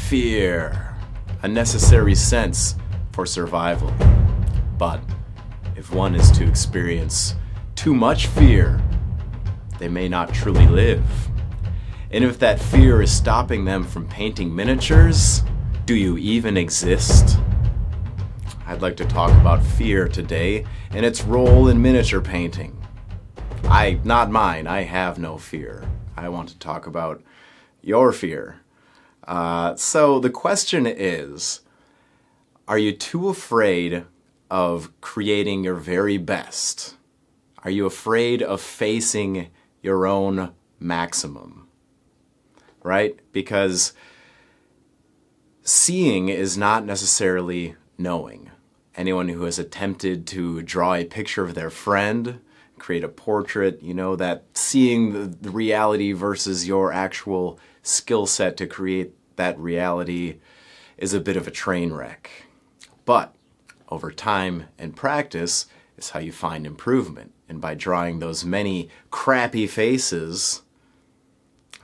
Fear, a necessary sense for survival. But if one is to experience too much fear, they may not truly live. And if that fear is stopping them from painting miniatures, do you even exist? I'd like to talk about fear today and its role in miniature painting. Not mine, I have no fear. I want to talk about your fear. So the question is, are you too afraid of creating your very best? Are you afraid of facing your own maximum? Right? Because seeing is not necessarily knowing. Anyone who has attempted to draw a picture of their friend, create a portrait, you know that seeing the reality versus your actual skill set to create that reality is a bit of a train wreck. But over time and practice is how you find improvement. And by drawing those many crappy faces,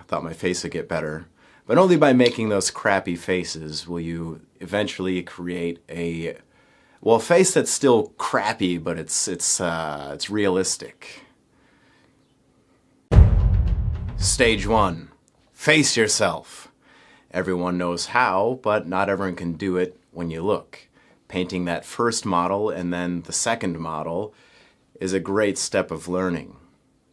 I thought my face would get better, but only by making those crappy faces will you eventually create a face that's still crappy, but it's realistic. Stage 1. Face yourself. Everyone knows how, but not everyone can do it when you look. Painting that first model and then the second model is a great step of learning.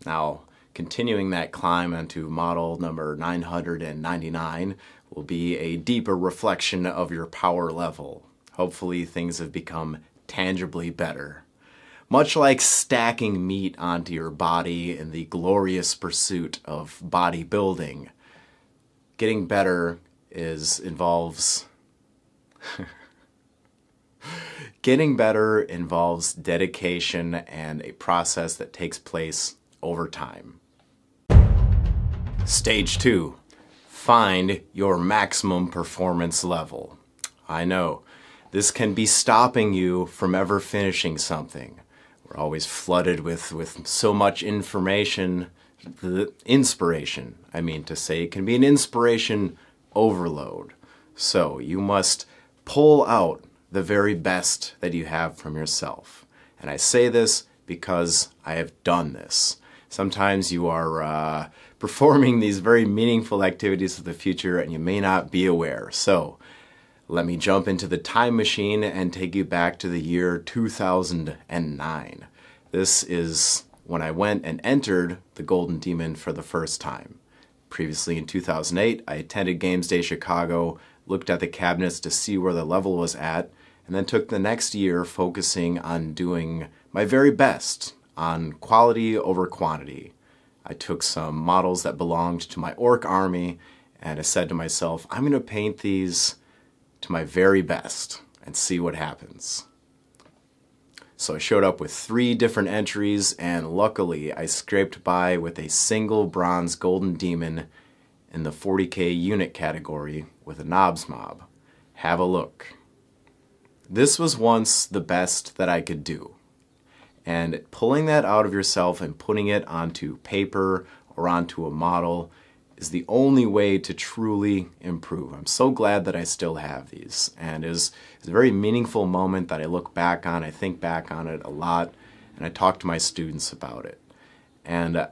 Now, continuing that climb onto model number 999 will be a deeper reflection of your power level. Hopefully things have become tangibly better. Much like stacking meat onto your body in the glorious pursuit of bodybuilding, getting better involves dedication and a process that takes place over time. Stage 2. Find your maximum performance level. I know, this can be stopping you from ever finishing something. We're always flooded with so much information. The inspiration, it can be an inspiration overload. So you must pull out the very best that you have from yourself. And I say this because I have done this. Sometimes you are performing these very meaningful activities of the future and you may not be aware. So let me jump into the time machine and take you back to the year 2009. This is when I went and entered the Golden Demon for the first time. Previously in 2008, I attended Games Day Chicago, looked at the cabinets to see where the level was at, and then took the next year focusing on doing my very best on quality over quantity. I took some models that belonged to my orc army, and I said to myself, I'm going to paint these to my very best and see what happens. So I showed up with 3 different entries, and luckily I scraped by with a single bronze Golden Demon in the 40k unit category with a knobs mob. Have a look. This was once the best that I could do. And pulling that out of yourself and putting it onto paper or onto a model is the only way to truly improve. I'm so glad that I still have these, and it's a very meaningful moment that I look back on. I think back on it a lot, and I talk to my students about it. And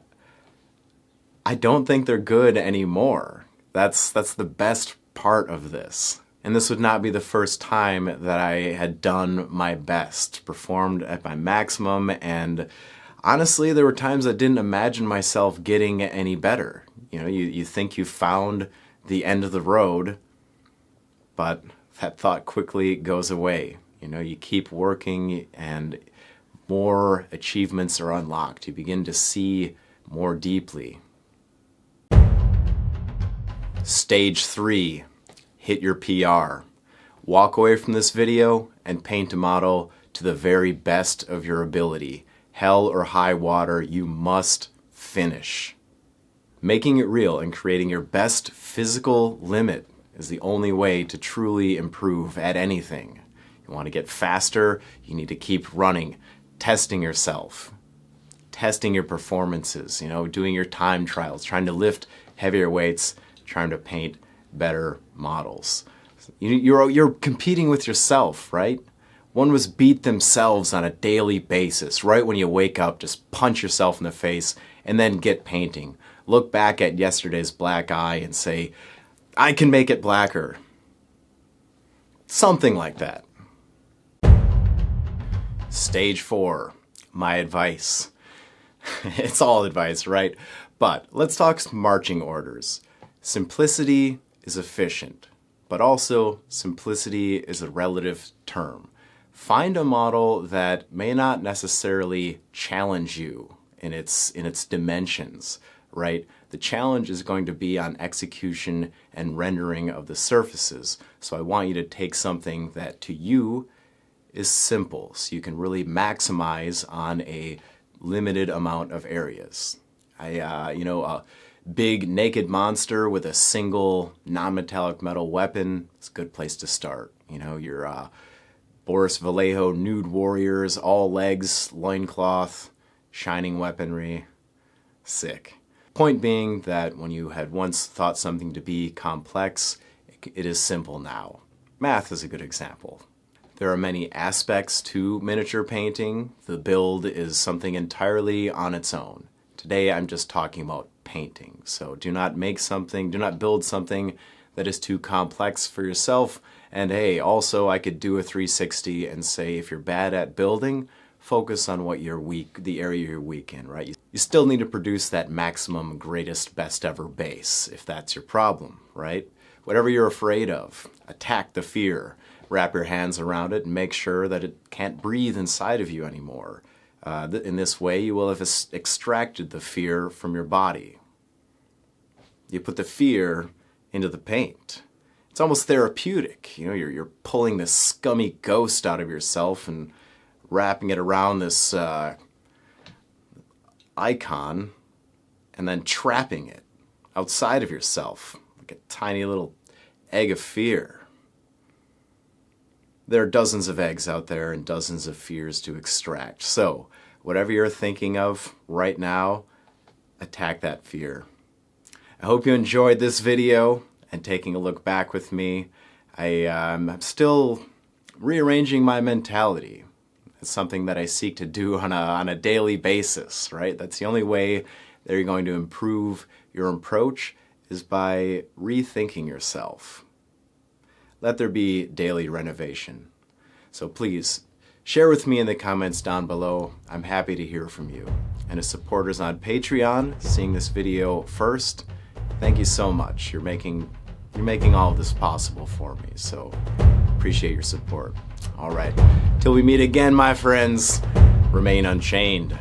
I don't think they're good anymore. That's the best part of this. And this would not be the first time that I had done my best, performed at my maximum, and honestly, there were times I didn't imagine myself getting any better. You know, you think you found the end of the road, but that thought quickly goes away. You know, you keep working and more achievements are unlocked. You begin to see more deeply. Stage 3, hit your PR. Walk away from this video and paint a model to the very best of your ability. Hell or high water, you must finish. Making it real and creating your best physical limit is the only way to truly improve at anything. You want to get faster, you need to keep running, testing yourself, testing your performances, doing your time trials, trying to lift heavier weights, trying to paint better models. You're competing with yourself, right? One was beat themselves on a daily basis. Right when you wake up, just punch yourself in the face and then get painting. Look back at yesterday's black eye and say, I can make it blacker. Something like that. Stage 4, my advice. It's all advice, right? But let's talk marching orders. Simplicity is efficient, but also simplicity is a relative term. Find a model that may not necessarily challenge you in its dimensions, right? The challenge is going to be on execution and rendering of the surfaces. So I want you to take something that to you is simple, so you can really maximize on a limited amount of areas. A big naked monster with a single non-metallic metal weapon is a good place to start. Your Boris Vallejo nude warriors, all legs, loincloth, shining weaponry. Sick. Point being that when you had once thought something to be complex, it is simple now. Math is a good example. There are many aspects to miniature painting. The build is something entirely on its own. Today I'm just talking about painting. So do not build something that is too complex for yourself. And hey, also I could do a 360 and say if you're bad at building, focus on the area you're weak in, right? You still need to produce that maximum, greatest, best ever base if that's your problem, right? Whatever you're afraid of, attack the fear. Wrap your hands around it and make sure that it can't breathe inside of you anymore. In this way, you will have extracted the fear from your body. You put the fear into the paint. It's almost therapeutic. You're pulling this scummy ghost out of yourself and wrapping it around this icon and then trapping it outside of yourself like a tiny little egg of fear. There are dozens of eggs out there and dozens of fears to extract. So, whatever you're thinking of right now, attack that fear. I hope you enjoyed this video and taking a look back with me. I'm still rearranging my mentality. It's something that I seek to do on a daily basis, right? That's the only way that you're going to improve your approach is by rethinking yourself. Let there be daily renovation. So please, share with me in the comments down below. I'm happy to hear from you. And as supporters on Patreon, seeing this video first, thank you so much. You're making all of this possible for me, so appreciate your support. All right, till we meet again, my friends, remain unchained.